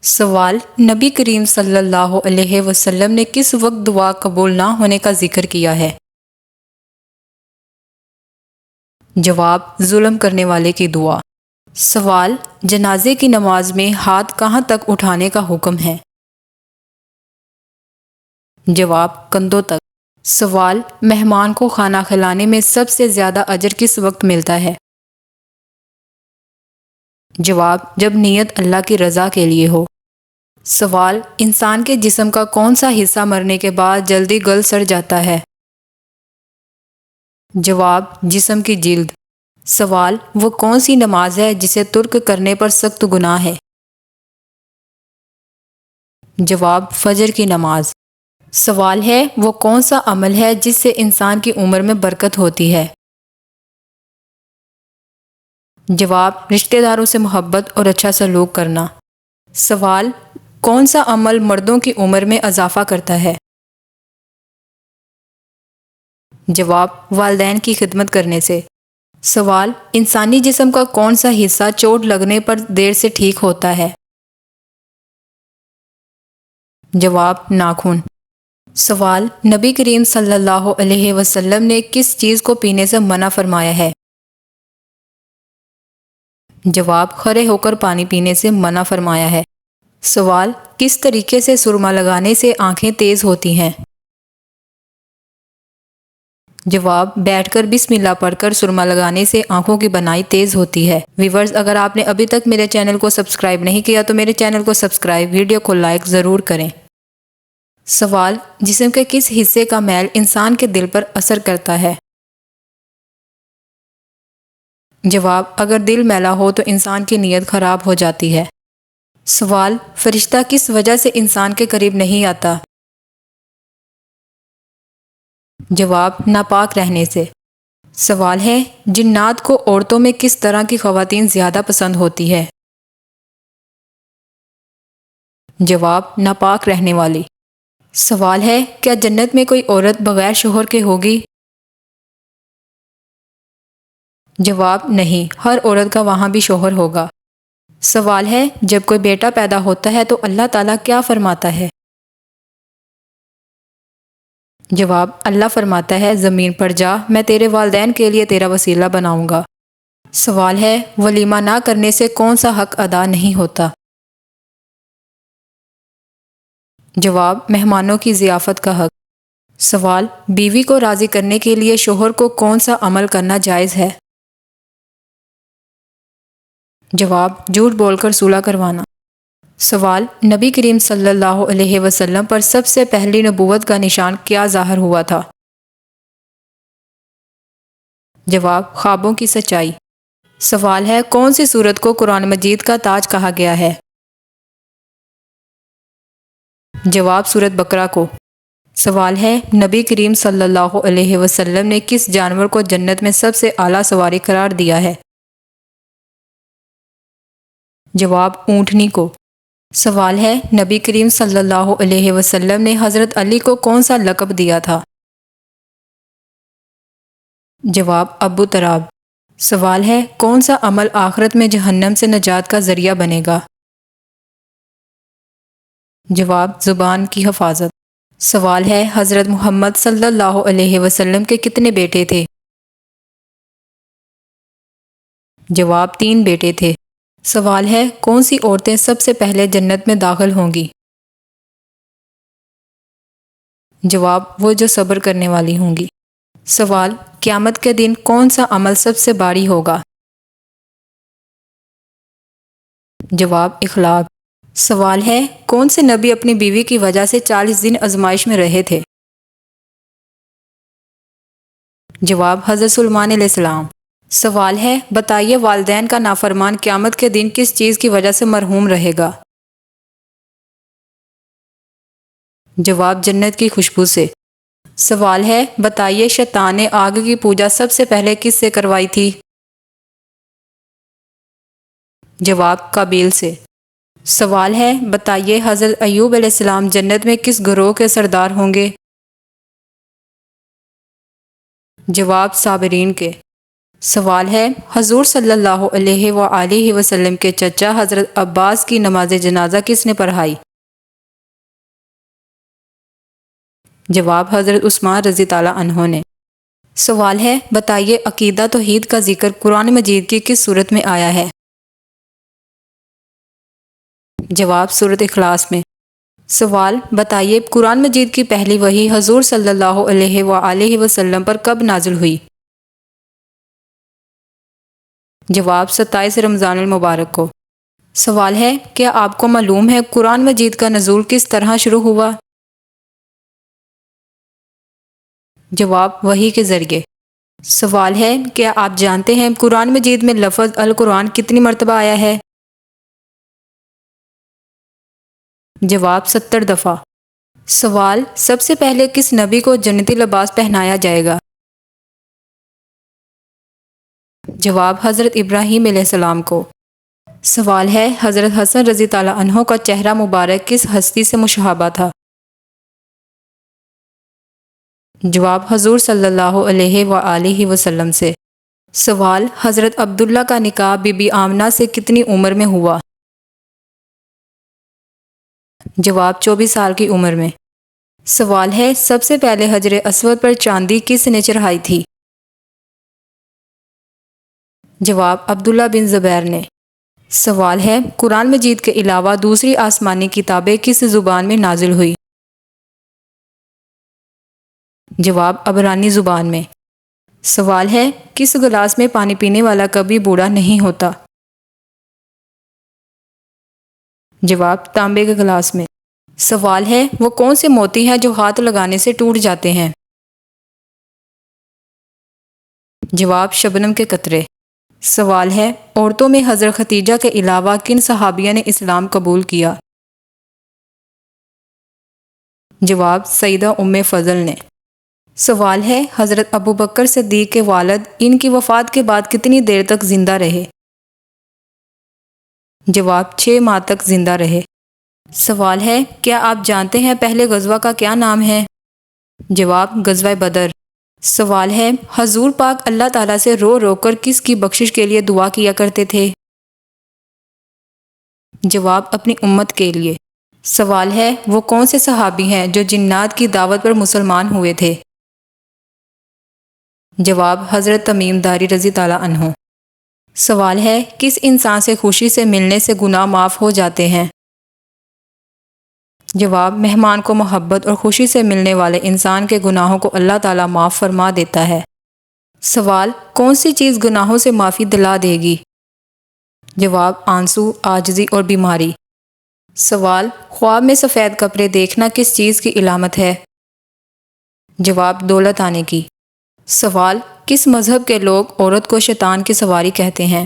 سوال: نبی کریم صلی اللہ علیہ وسلم نے کس وقت دعا قبول نہ ہونے کا ذکر کیا ہے؟ جواب: ظلم کرنے والے کی دعا۔ سوال: جنازے کی نماز میں ہاتھ کہاں تک اٹھانے کا حکم ہے؟ جواب: کندھوں تک۔ سوال: مہمان کو کھانا کھلانے میں سب سے زیادہ اجر کس وقت ملتا ہے؟ جواب: جب نیت اللہ کی رضا کے لیے ہو۔ سوال: انسان کے جسم کا کون سا حصہ مرنے کے بعد جلدی گل سڑ جاتا ہے؟ جواب: جسم کی جلد۔ سوال: وہ کون سی نماز ہے جسے ترک کرنے پر سخت گناہ ہے؟ جواب: فجر کی نماز۔ سوال ہے: وہ کون سا عمل ہے جس سے انسان کی عمر میں برکت ہوتی ہے؟ جواب: رشتہ داروں سے محبت اور اچھا سلوک کرنا۔ سوال: کون سا عمل مردوں کی عمر میں اضافہ کرتا ہے؟ جواب: والدین کی خدمت کرنے سے۔ سوال: انسانی جسم کا کون سا حصہ چوٹ لگنے پر دیر سے ٹھیک ہوتا ہے؟ جواب: ناخن۔ سوال: نبی کریم صلی اللہ علیہ وسلم نے کس چیز کو پینے سے منع فرمایا ہے؟ جواب: کھڑے ہو کر پانی پینے سے منع فرمایا ہے۔ سوال: کس طریقے سے سرما لگانے سے آنکھیں تیز ہوتی ہیں؟ جواب: بیٹھ کر بسم اللہ پڑھ کر سرما لگانے سے آنکھوں کی بنائی تیز ہوتی ہے۔ ویورز، اگر آپ نے ابھی تک میرے چینل کو سبسکرائب نہیں کیا تو میرے چینل کو سبسکرائب، ویڈیو کو لائک ضرور کریں۔ سوال: جسم کے کس حصے کا میل انسان کے دل پر اثر کرتا ہے؟ جواب: اگر دل میلا ہو تو انسان کی نیت خراب ہو جاتی ہے۔ سوال: فرشتہ کس وجہ سے انسان کے قریب نہیں آتا؟ جواب: ناپاک رہنے سے۔ سوال ہے: جنات کو عورتوں میں کس طرح کی خواتین زیادہ پسند ہوتی ہے؟ جواب: ناپاک رہنے والی۔ سوال ہے: کیا جنت میں کوئی عورت بغیر شوہر کے ہوگی؟ جواب: نہیں، ہر عورت کا وہاں بھی شوہر ہوگا۔ سوال ہے: جب کوئی بیٹا پیدا ہوتا ہے تو اللہ تعالیٰ کیا فرماتا ہے؟ جواب: اللہ فرماتا ہے زمین پر جا، میں تیرے والدین کے لیے تیرا وسیلہ بناؤں گا۔ سوال ہے: ولیمہ نہ کرنے سے کون سا حق ادا نہیں ہوتا؟ جواب: مہمانوں کی ضیافت کا حق۔ سوال: بیوی کو راضی کرنے کے لیے شوہر کو کون سا عمل کرنا جائز ہے؟ جواب: جھوٹ بول کر صلح کروانا۔ سوال: نبی کریم صلی اللہ علیہ وسلم پر سب سے پہلی نبوت کا نشان کیا ظاہر ہوا تھا؟ جواب: خوابوں کی سچائی۔ سوال ہے: کون سی سورت کو قرآن مجید کا تاج کہا گیا ہے؟ جواب: سورت بقرہ کو۔ سوال ہے: نبی کریم صلی اللہ علیہ وسلم نے کس جانور کو جنت میں سب سے اعلیٰ سواری قرار دیا ہے؟ جواب: اونٹنی کو۔ سوال ہے: نبی کریم صلی اللہ علیہ وسلم نے حضرت علی کو کون سا لقب دیا تھا؟ جواب: ابو تراب۔ سوال ہے: کون سا عمل آخرت میں جہنم سے نجات کا ذریعہ بنے گا؟ جواب: زبان کی حفاظت۔ سوال ہے: حضرت محمد صلی اللہ علیہ وسلم کے کتنے بیٹے تھے؟ جواب: 3 بیٹے تھے۔ سوال ہے: کون سی عورتیں سب سے پہلے جنت میں داخل ہوں گی؟ جواب: وہ جو صبر کرنے والی ہوں گی۔ سوال: قیامت کے دن کون سا عمل سب سے بھاری ہوگا؟ جواب: اخلاق۔ سوال ہے: کون سے نبی اپنی بیوی کی وجہ سے 40 دن آزمائش میں رہے تھے؟ جواب: حضرت سلیمان علیہ السلام۔ سوال ہے: بتائیے والدین کا نافرمان قیامت کے دن کس چیز کی وجہ سے مرحوم رہے گا؟ جواب: جنت کی خوشبو سے۔ سوال ہے: بتائیے شیطان نے آگ کی پوجا سب سے پہلے کس سے کروائی تھی؟ جواب: قابیل سے۔ سوال ہے: بتائیے حضرت ایوب علیہ السلام جنت میں کس گروہ کے سردار ہوں گے؟ جواب: صابرین کے۔ سوال ہے، حضور صلی اللہ علیہ وآلہ وسلم کے چچا حضرت عباس کی نماز جنازہ کس نے پڑھائی؟ جواب، حضرت عثمان رضی اللہ عنہ نے۔ سوال ہے، بتائیے عقیدہ توحید کا ذکر قرآن مجید کی کس صورت میں آیا ہے؟ جواب، سورۃ اخلاص میں۔ سوال، بتائیے قرآن مجید کی پہلی وحی حضور صلی اللہ علیہ وآلہ وسلم پر کب نازل ہوئی؟ جواب، 27 رمضان المبارک کو۔ سوال ہے، کیا آپ کو معلوم ہے قرآن مجید کا نزول کس طرح شروع ہوا؟ جواب، وحی کے ذریعے۔ سوال ہے، کیا آپ جانتے ہیں قرآن مجید میں لفظ القرآن کتنی مرتبہ آیا ہے؟ جواب، 70 دفعہ۔ سوال، سب سے پہلے کس نبی کو جنتی لباس پہنایا جائے گا؟ جواب، حضرت ابراہیم علیہ السلام کو۔ سوال ہے، حضرت حسن رضی اللہ عنہ کا چہرہ مبارک کس ہستی سے مشابہ تھا؟ جواب، حضور صلی اللہ علیہ وآلہ وسلم سے۔ سوال، حضرت عبداللہ کا نکاح بی بی آمنہ سے کتنی عمر میں ہوا؟ جواب، 24 سال کی عمر میں۔ سوال ہے، سب سے پہلے حجر اسود پر چاندی کس نے چڑھائی تھی؟ جواب، عبداللہ بن زبیر نے۔ سوال ہے، قرآن مجید کے علاوہ دوسری آسمانی کتابیں کس زبان میں نازل ہوئی؟ جواب، عبرانی زبان میں۔ سوال ہے، کس گلاس میں پانی پینے والا کبھی بوڑھا نہیں ہوتا؟ جواب، تانبے کے گلاس میں۔ سوال ہے، وہ کون سے موتی ہیں جو ہاتھ لگانے سے ٹوٹ جاتے ہیں؟ جواب، شبنم کے قطرے۔ سوال ہے، عورتوں میں حضرت ختیجہ کے علاوہ کن صحابیہ نے اسلام قبول کیا؟ جواب، سیدہ ام فضل نے۔ سوال ہے، حضرت ابو بکر صدیق کے والد ان کی وفات کے بعد کتنی دیر تک زندہ رہے؟ جواب، 6 ماہ تک زندہ رہے۔ سوال ہے، کیا آپ جانتے ہیں پہلے غزوہ کا کیا نام ہے؟ جواب، غزوہ بدر۔ سوال ہے، حضور پاک اللہ تعالیٰ سے رو رو کر کس کی بخشش کے لیے دعا کیا کرتے تھے؟ جواب، اپنی امت کے لیے۔ سوال ہے، وہ کون سے صحابی ہیں جو جنات کی دعوت پر مسلمان ہوئے تھے؟ جواب، حضرت تمیم داری رضی اللہ عنہ۔ سوال ہے، کس انسان سے خوشی سے ملنے سے گناہ معاف ہو جاتے ہیں؟ جواب، مہمان کو محبت اور خوشی سے ملنے والے انسان کے گناہوں کو اللہ تعالیٰ معاف فرما دیتا ہے۔ سوال، کون سی چیز گناہوں سے معافی دلا دے گی؟ جواب، آنسو، عاجزی اور بیماری۔ سوال، خواب میں سفید کپڑے دیکھنا کس چیز کی علامت ہے؟ جواب، دولت آنے کی۔ سوال، کس مذہب کے لوگ عورت کو شیطان کی سواری کہتے ہیں؟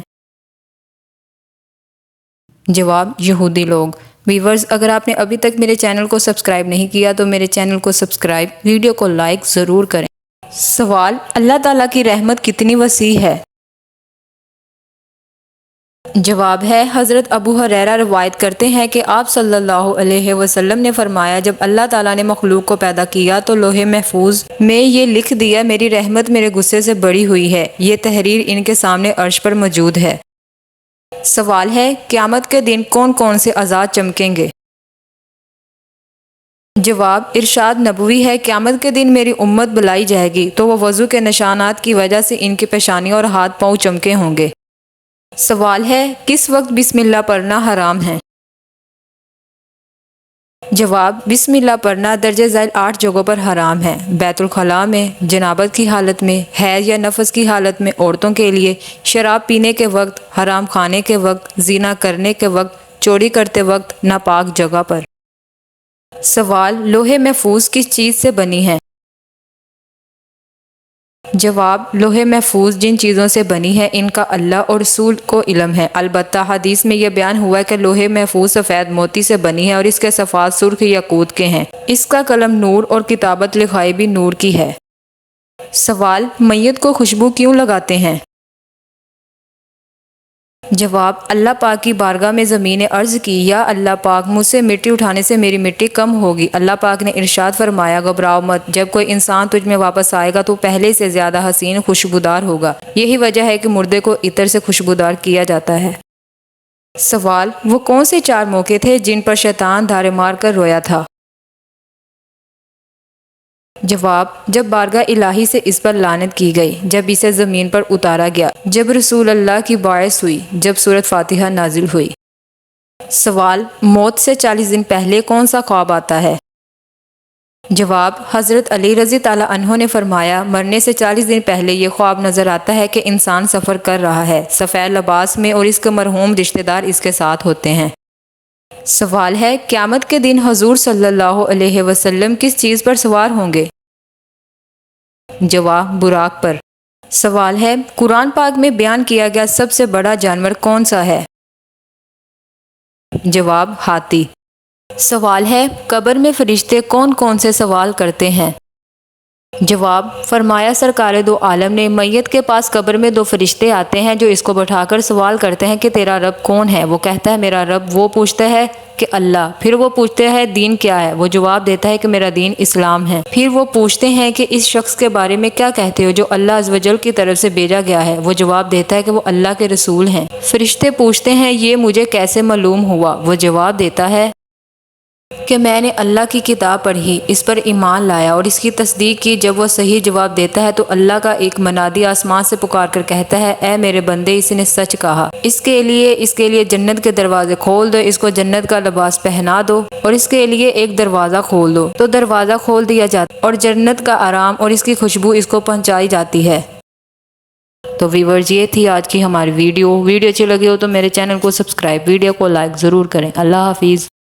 جواب، یہودی لوگ۔ ویورز، اگر آپ نے ابھی تک میرے چینل کو سبسکرائب نہیں کیا تو میرے چینل کو سبسکرائب، ویڈیو کو لائک ضرور کریں۔ سوال، اللہ تعالیٰ کی رحمت کتنی وسیع ہے؟ جواب ہے، حضرت ابو ہریرہ روایت کرتے ہیں کہ آپ صلی اللہ علیہ وسلم نے فرمایا، جب اللہ تعالیٰ نے مخلوق کو پیدا کیا تو لوح محفوظ میں یہ لکھ دیا، میری رحمت میرے غصے سے بڑی ہوئی ہے۔ یہ تحریر ان کے سامنے عرش پر موجود ہے۔ سوال ہے، قیامت کے دن کون کون سے اعضاء چمکیں گے؟ جواب، ارشاد نبوی ہے، قیامت کے دن میری امت بلائی جائے گی تو وہ وضو کے نشانات کی وجہ سے ان کی پیشانی اور ہاتھ پاؤں چمکے ہوں گے۔ سوال ہے، کس وقت بسم اللہ پڑھنا حرام ہے؟ جواب، بسم اللہ پڑھنا درجہ ذیل 8 جگہوں پر حرام ہے: بیت الخلاء میں، جنابت کی حالت میں، حیض یا نفس کی حالت میں عورتوں کے لیے، شراب پینے کے وقت، حرام کھانے کے وقت، زنا کرنے کے وقت، چوری کرتے وقت، ناپاک جگہ پر۔ سوال، لوح محفوظ کس چیز سے بنی ہے؟ جواب، لوح محفوظ جن چیزوں سے بنی ہے ان کا اللہ اور رسول کو علم ہے، البتہ حدیث میں یہ بیان ہوا ہے کہ لوح محفوظ سفید موتی سے بنی ہے اور اس کے صفحات سرخ یاقوت کے ہیں، اس کا قلم نور اور کتابت لکھائی بھی نور کی ہے۔ سوال، میت کو خوشبو کیوں لگاتے ہیں؟ جواب: اللہ پاک کی بارگاہ میں زمین نے عرض کی، یا اللہ پاک، مجھ سے مٹی اٹھانے سے میری مٹی کم ہوگی۔ اللہ پاک نے ارشاد فرمایا، گھبراؤ مت، جب کوئی انسان تجھ میں واپس آئے گا تو پہلے سے زیادہ حسین خوشبودار ہوگا۔ یہی وجہ ہے کہ مردے کو عطر سے خوشبودار کیا جاتا ہے۔ سوال: وہ کون سے 4 موقع تھے جن پر شیطان دھارے مار کر رویا تھا؟ جواب: جب بارگاہ الہی سے اس پر لعنت کی گئی، جب اسے زمین پر اتارا گیا، جب رسول اللہ کی باعث ہوئی، جب سورۃ فاتحہ نازل ہوئی۔ سوال: موت سے 40 دن پہلے کون سا خواب آتا ہے؟ جواب: حضرت علی رضی اللہ عنہ نے فرمایا، مرنے سے 40 دن پہلے یہ خواب نظر آتا ہے کہ انسان سفر کر رہا ہے سفید لباس میں اور اس کے مرحوم رشتہ دار اس کے ساتھ ہوتے ہیں۔ سوال ہے، قیامت کے دن حضور صلی اللہ علیہ وسلم کس چیز پر سوار ہوں گے؟ جواب: براق پر۔ سوال ہے، قرآن پاک میں بیان کیا گیا سب سے بڑا جانور کون سا ہے؟ جواب: ہاتھی۔ سوال ہے، قبر میں فرشتے کون کون سے سوال کرتے ہیں؟ جواب: فرمایا سرکار دو عالم نے، میت کے پاس قبر میں 2 فرشتے آتے ہیں جو اس کو بٹھا کر سوال کرتے ہیں کہ تیرا رب کون ہے؟ وہ کہتا ہے میرا رب۔ وہ پوچھتا ہے کہ اللہ۔ پھر وہ پوچھتے ہیں دین کیا ہے؟ وہ جواب دیتا ہے کہ میرا دین اسلام ہے۔ پھر وہ پوچھتے ہیں کہ اس شخص کے بارے میں کیا کہتے ہو جو اللہ عز و جل کی طرف سے بھیجا گیا ہے؟ وہ جواب دیتا ہے کہ وہ اللہ کے رسول ہیں۔ فرشتے پوچھتے ہیں یہ مجھے کیسے معلوم ہوا؟ وہ جواب دیتا ہے کہ میں نے اللہ کی کتاب پڑھی، اس پر ایمان لایا اور اس کی تصدیق کی۔ جب وہ صحیح جواب دیتا ہے تو اللہ کا ایک منادی آسمان سے پکار کر کہتا ہے، اے میرے بندے، اس نے سچ کہا۔ اس کے لیے جنت کے دروازے کھول دو، اس کو جنت کا لباس پہنا دو اور اس کے لیے ایک دروازہ کھول دو۔ تو دروازہ کھول دیا جاتا ہے اور جنت کا آرام اور اس کی خوشبو اس کو پہنچائی جاتی ہے۔ تو ویورز، یہ تھی آج کی ہماری ویڈیو اچھی لگی ہو تو میرے چینل کو سبسکرائب، ویڈیو کو لائک ضرور کریں۔ اللہ حافظ۔